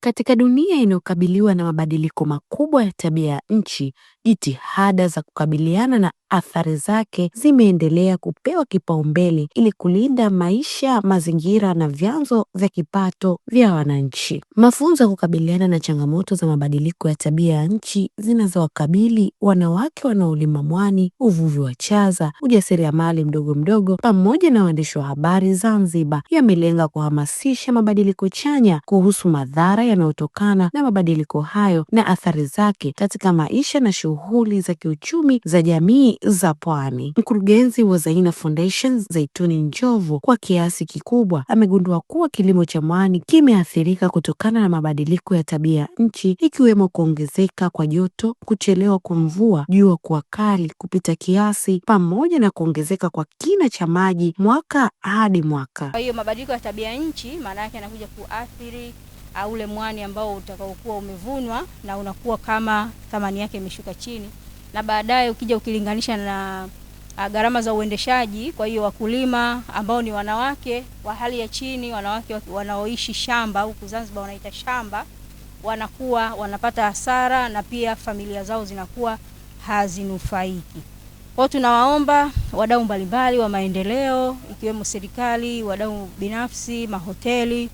Katika dunia inayokabiliwa na mabadiliko makubwa ya tabia ya nchi, jitihada za kukabiliana na athari zake zimeendelea kupewa kipaumbele ili kulinda maisha, mazingira na vyanzo vya kipato vya wananchi. Mafunzo ya kukabiliana na changamoto za mabadiliko ya tabia ya nchi zinazowakabili wanawake wanaolima mwani, uvuvi wa chaza, ujasiriamali mdogo mdogo pamoja na waandishi wa habari Zanzibar yamelenga kuhamasisha mabadiliko chanya kuhusu madhara yanayotokana na mabadiliko hayo na athari zake katika maisha na shughuli za kiuchumi za jamii za pwani. Mkurugenzi wa Zaina Foundation Zaituni Njovu kwa kiasi kikubwa amegundua kuwa kilimo cha mwani kimeathirika kutokana na mabadiliko ya tabia nchi, ikiwemo kuongezeka kwa joto, kuchelewa kwa mvua, jua kuwa kali kupita kiasi pamoja na kuongezeka kwa kina cha maji mwaka hadi mwaka. Kwa hiyo mabadiliko ya tabia nchi maana yake yanakuja kuathiri ule mwani ambao utakaokuwa umevunwa na unakuwa kama thamani yake imeshuka chini, na baadaye ukija ukilinganisha na gharama za uendeshaji. Kwa hiyo wakulima ambao ni wanawake wa hali ya chini, wanawake wanaoishi shamba huku Zanzibar wanaita shamba, wanakuwa wanapata hasara na pia familia zao zinakuwa hazinufaiki. Kwa tunawaomba wadau mbalimbali wa maendeleo ikiwemo serikali, wadau binafsi, mahoteli,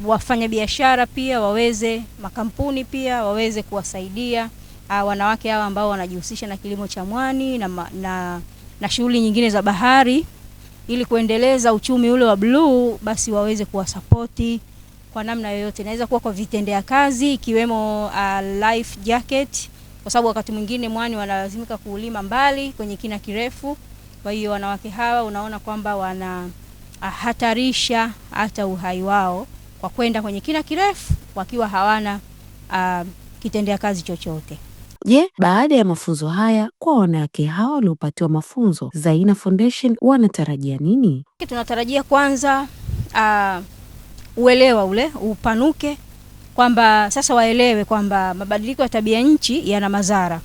wafanya biashara pia makampuni pia waweze kuwasaidia wanawake hawa ambao wanajihusisha na kilimo cha mwani na shughuli nyingine za bahari ili kuendeleza uchumi ule wa bluu, basi waweze kuwasapoti kwa namna yoyote. Inaweza kuwa kwa vitendea kazi ikiwemo life jacket, kwa sababu wakati mwingine mwani wanalazimika kuulima mbali kwenye kina kirefu. Kwa hiyo wanawake hawa unaona kwamba wanahatarisha hata uhai wao kwa kwenda kwenye kina kirefu wakiwa hawana kitendea kazi chochote. Baada ya mafunzo haya kwa wanawake hao waliopatiwa mafunzo, Zaina Foundation wanatarajia nini? Tunatarajia kwanza uelewa ule upanuke, kwamba sasa waelewe kwamba mabadiliko ya tabia nchi yana madhara.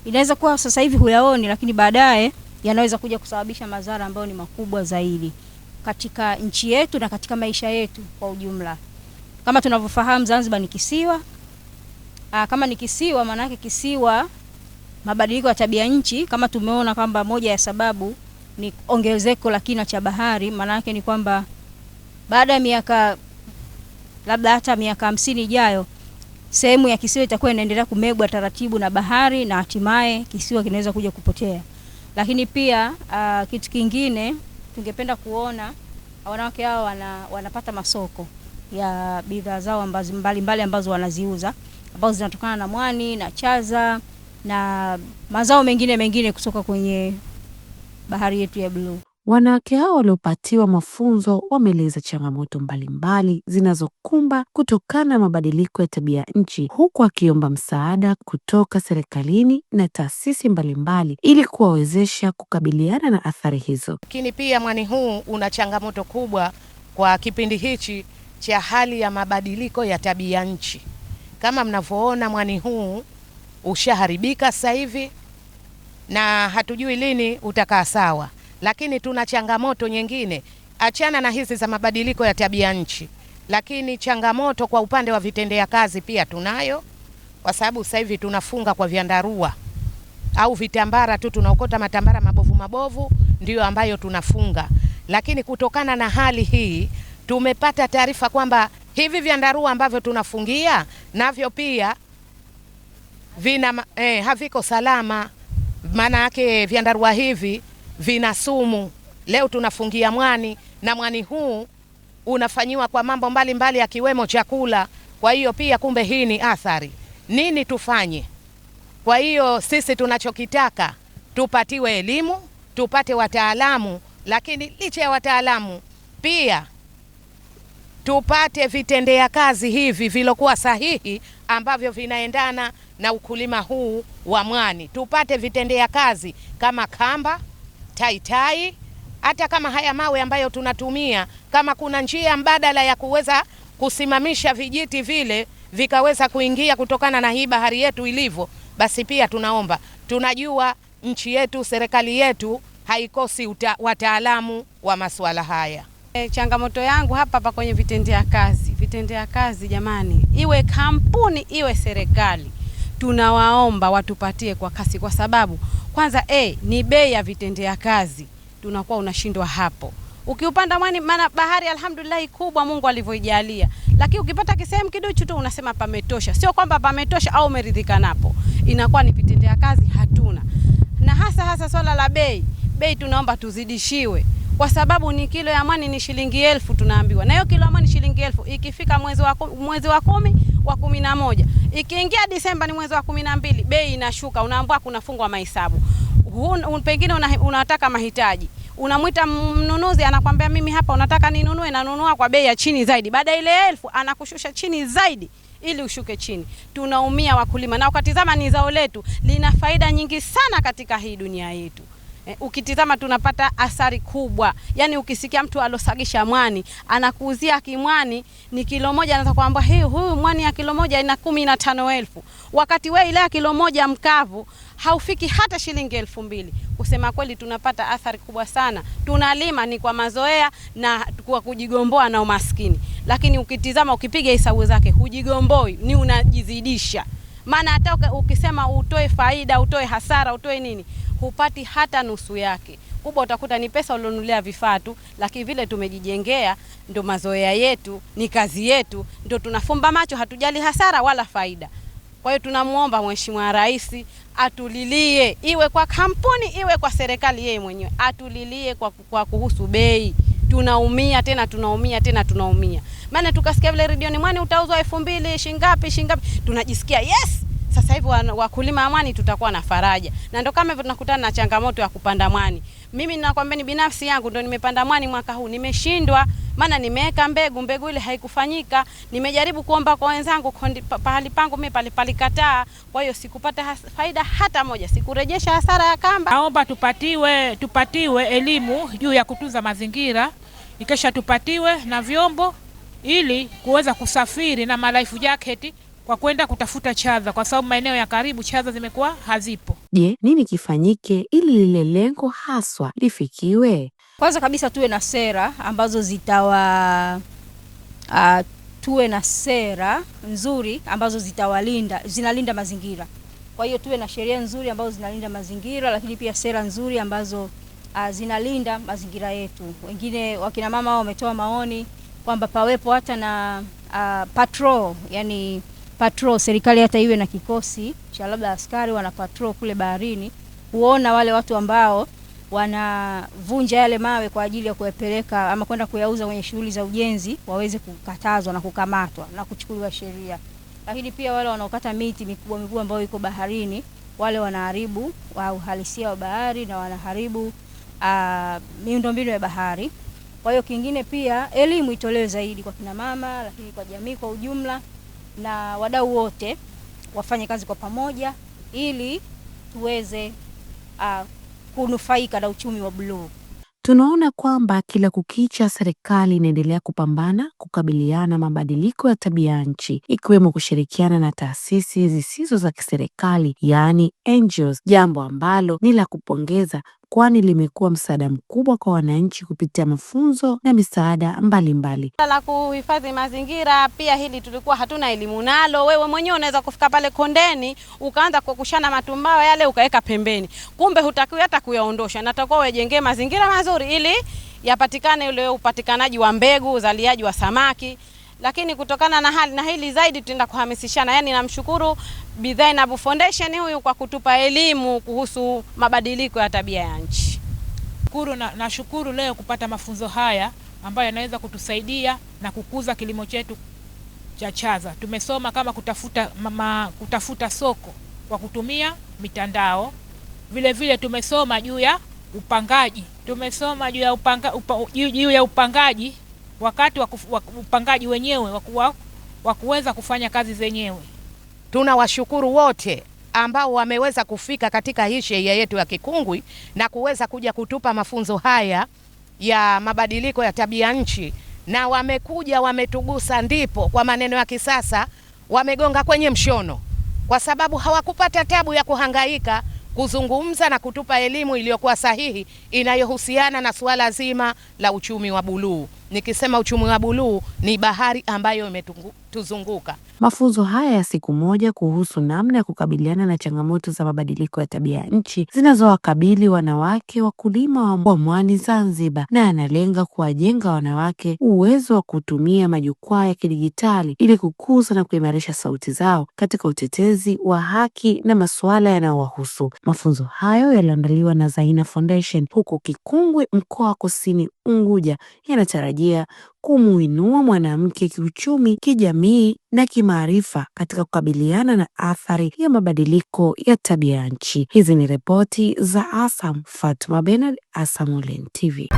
Inaweza kuwa sasa hivi huyaoni, lakini baadaye yanaweza kuja kusababisha madhara ambayo ni makubwa zaidi katika nchi yetu na katika maisha yetu kwa ujumla. Kama tunavyofahamu, Zanzibar ni kisiwa. Kama ni kisiwa, maana yake kisiwa, mabadiliko ya tabia nchi kama tumeona kwamba moja ya sababu ni ongezeko la kina cha bahari, maana yake ni kwamba baada ya miaka labda hata miaka 50 ijayo, sehemu ya kisiwa itakuwa inaendelea kumegwa taratibu na bahari na hatimaye kisiwa kinaweza kuja kupotea. Lakini pia kitu kingine tungependa kuona wanawake hao wanapata masoko ya bidhaa zao ambazo mbalimbali ambazo wanaziuza, ambazo zinatokana na mwani na chaza na mazao mengine kutoka kwenye bahari yetu ya bluu. Wanawake hao waliopatiwa mafunzo wameeleza changamoto mbalimbali zinazokumba kutokana na mabadiliko ya tabia nchi, huku akiomba msaada kutoka serikalini na taasisi mbalimbali ili kuwawezesha kukabiliana na athari hizo. Lakini pia mwani huu una changamoto kubwa kwa kipindi hichi cha hali ya mabadiliko ya tabia nchi. Kama mnavyoona, mwani huu ushaharibika sasa hivi na hatujui lini utakaa sawa. Lakini tuna changamoto nyingine, achana na hizi za mabadiliko ya tabia nchi, lakini changamoto kwa upande wa vitendea kazi pia tunayo, kwa sababu sasa hivi tunafunga kwa vyandarua au vitambara tu, tunaokota matambara mabovu ndio ambayo tunafunga. Lakini kutokana na hali hii tumepata taarifa kwamba hivi vyandarua ambavyo tunafungia navyo pia haviko salama. Maana yake vyandarua hivi vina sumu. Leo tunafungia mwani na mwani huu unafanyiwa kwa mambo mbalimbali akiwemo chakula. Kwa hiyo pia kumbe hii ni athari. Nini tufanye? Kwa hiyo sisi tunachokitaka tupatiwe elimu, tupate wataalamu, lakini licha ya wataalamu pia tupate vitendea kazi hivi vilokuwa sahihi ambavyo vinaendana na ukulima huu wa mwani. Tupate vitendea kazi kama kamba, tai, hata kama haya mawe ambayo tunatumia, kama kuna njia mbadala ya kuweza kusimamisha vijiti vile vikaweza kuingia kutokana na hii bahari yetu ilivyo, basi pia tunaomba. Tunajua nchi yetu, serikali yetu haikosi wataalamu wa masuala haya. Changamoto yangu hapa kwenye vitendea kazi, vitendea kazi jamani, iwe kampuni iwe serikali, tunawaomba watupatie kwa kasi, kwa sababu kwanza ni bei ya vitendea kazi tunakuwa unashindwa hapo. Ukiupanda mwani, maana bahari alhamdulillah kubwa Mungu alivyoijalia, lakini ukipata kisehemu kidogo tu unasema pametosha. Sio kwamba pametosha au umeridhika napo, inakuwa ni vitendea kazi hatuna. Na hasa swala la bei tunaomba tuzidishiwe, kwa sababu ni kilo ya mwani ni shilingi 1000 tunaambiwa, na hiyo kilo ya mwani ni shilingi 1000. Ikifika mwezi wa 10 wa 11, ikiingia Disemba ni mwezi wa 12, bei inashuka, unaambiwa kunafungwa mahesabu. Pengine unataka mahitaji, unamwita mnunuzi anakuambia mimi hapa unataka ninunue, na nunua kwa bei ya chini zaidi, baada ile 1000 anakushusha chini zaidi ili ushuke chini. Tunaumia wakulima, na ukatizama ni zao letu lina faida nyingi sana katika hii dunia yetu. Ukitizama tunapata athari kubwa. Yani ukisikia mtu alosagisha mwani anakuuzia kimwani ni kilo moja, anaweza kuambia huyu mwani ya kilo moja ina 15,000, wakati wewe ile ya kilo moja mkavu haufiki hata shilingi 2000. Kusema kweli tunapata athari kubwa sana. Tunalima ni kwa mazoea na kwa kujigomboa na umaskini, lakini ukitizama ukipiga hesabu zake hujigomboi, ni unajizidisha. Maana hata ukisema utoe faida, utoe hasara, utoe nini, hupati hata nusu yake. Kubwa utakuta ni pesa ulionunulia vifaa tu, lakini vile tumejijengea ndo mazoea yetu, ni kazi yetu, ndo tunafumba macho, hatujali hasara wala faida. Kwa hiyo tunamuomba Mheshimiwa Rais atulilie, iwe kwa kampuni iwe kwa serikali yeye mwenyewe, atulilie kwa kuhusu bei. Tunaumia tunaumia. Maana tukasikia vile redioni mwani utauzwa 2000 shingapi, tunajisikia yes, sasa hivi wakulima wa mwani tutakuwa na faraja. Na ndo kama hivyo tunakutana na changamoto ya kupanda mwani. Mimi ninakwambia ni binafsi yangu ndo nimepanda mwani mwaka huu, nimeshindwa. Maana nimeweka mbegu ile haikufanyika. Nimejaribu kuomba kwa wenzangu, pahali pangu mimi palikataa. Kwa hiyo sikupata faida hata moja, sikurejesha hasara ya kamba. Naomba tupatiwe elimu juu ya kutunza mazingira, ikesha tupatiwe na vyombo ili kuweza kusafiri na malife jacket kwa kwenda kutafuta chaza, kwa sababu maeneo ya karibu chaza zimekuwa hazipo. Je, nini kifanyike ili lile lengo haswa lifikiwe? Kwanza kabisa tuwe na sera ambazo tuwe na sera nzuri ambazo zinalinda mazingira. Kwa hiyo tuwe na sheria nzuri ambazo zinalinda mazingira, lakini pia sera nzuri ambazo zinalinda mazingira yetu. Wengine wakina mama wao wametoa maoni kwamba pawepo hata na patrol, yani patrol, serikali hata iwe na kikosi cha labda askari wana patrol kule baharini, kuona wale watu ambao wanavunja yale mawe kwa ajili ya kuyapeleka ama kwenda kuyauza kwenye shughuli za ujenzi, waweze kukatazwa na kukamatwa na kuchukuliwa sheria. Lakini pia wale wanaokata miti mikubwa ambayo iko baharini, wale wanaharibu uhalisia wa bahari na wanaharibu miundombinu ya bahari. Kwa hiyo kingine pia elimu itolewe zaidi kwa kina mama, lakini kwa jamii kwa ujumla, na wadau wote wafanye kazi kwa pamoja ili tuweze kunufaika na uchumi wa bluu. Tunaona kwamba kila kukicha serikali inaendelea kupambana kukabiliana mabadiliko ya tabia nchi, ikiwemo kushirikiana na taasisi zisizo za kiserikali, yaani NGOs, jambo ambalo ni la kupongeza, kwani limekuwa msaada mkubwa kwa wananchi kupitia mafunzo na misaada mbalimbali. La kuhifadhi mazingira pia hili tulikuwa hatuna elimu nalo. Wewe mwenyewe unaweza kufika pale kondeni ukaanza kukushana matumbawa yale ukaweka pembeni, kumbe hutakiwi hata kuyaondosha. Natakuwa wejengee mazingira mazuri ili yapatikane ule upatikanaji wa mbegu, uzaliaji wa samaki. Lakini kutokana na hali na hili zaidi tutaenda kuhamasishana. Yani namshukuru Bi Zainab Foundation huyu kwa kutupa elimu kuhusu mabadiliko ya tabia ya nchi. Nashukuru leo kupata mafunzo haya ambayo yanaweza kutusaidia na kukuza kilimo chetu cha chaza. Tumesoma kama kutafuta soko kwa kutumia mitandao. Vile tumesoma juu ya upangaji. Tumesoma juu ya upangaji wakati wa upangaji wenyewe wa kuweza kufanya kazi zenyewe. Tunawashukuru wote ambao wameweza kufika katika hii shehia yetu ya Kikungwi na kuweza kuja kutupa mafunzo haya ya mabadiliko ya tabia nchi, na wamekuja wametugusa, ndipo kwa maneno ya kisasa wamegonga kwenye mshono, kwa sababu hawakupata tabu ya kuhangaika kuzungumza na kutupa elimu iliyokuwa sahihi inayohusiana na suala zima la uchumi wa buluu. Nikisema uchumi wa buluu ni bahari ambayo imetuzunguka. Mafunzo haya ya siku moja kuhusu namna ya kukabiliana na changamoto za mabadiliko ya tabia nchi zinazowakabili wanawake wakulima wa mwani Zanzibar, na yanalenga kuwajenga wanawake uwezo wa kutumia majukwaa ya kidijitali ili kukuza na kuimarisha sauti zao katika utetezi wa haki na masuala yanayowahusu. Mafunzo hayo yaliandaliwa na Zaina Foundation huko Kikungwe, mkoa wa Kusini Unguja, yanatarajia kumuinua mwanamke kiuchumi, kijamii na kimaarifa katika kukabiliana na athari ya mabadiliko ya tabia nchi. Hizi ni ripoti za ASAM. Fatuma Bernard, ASAM Online TV.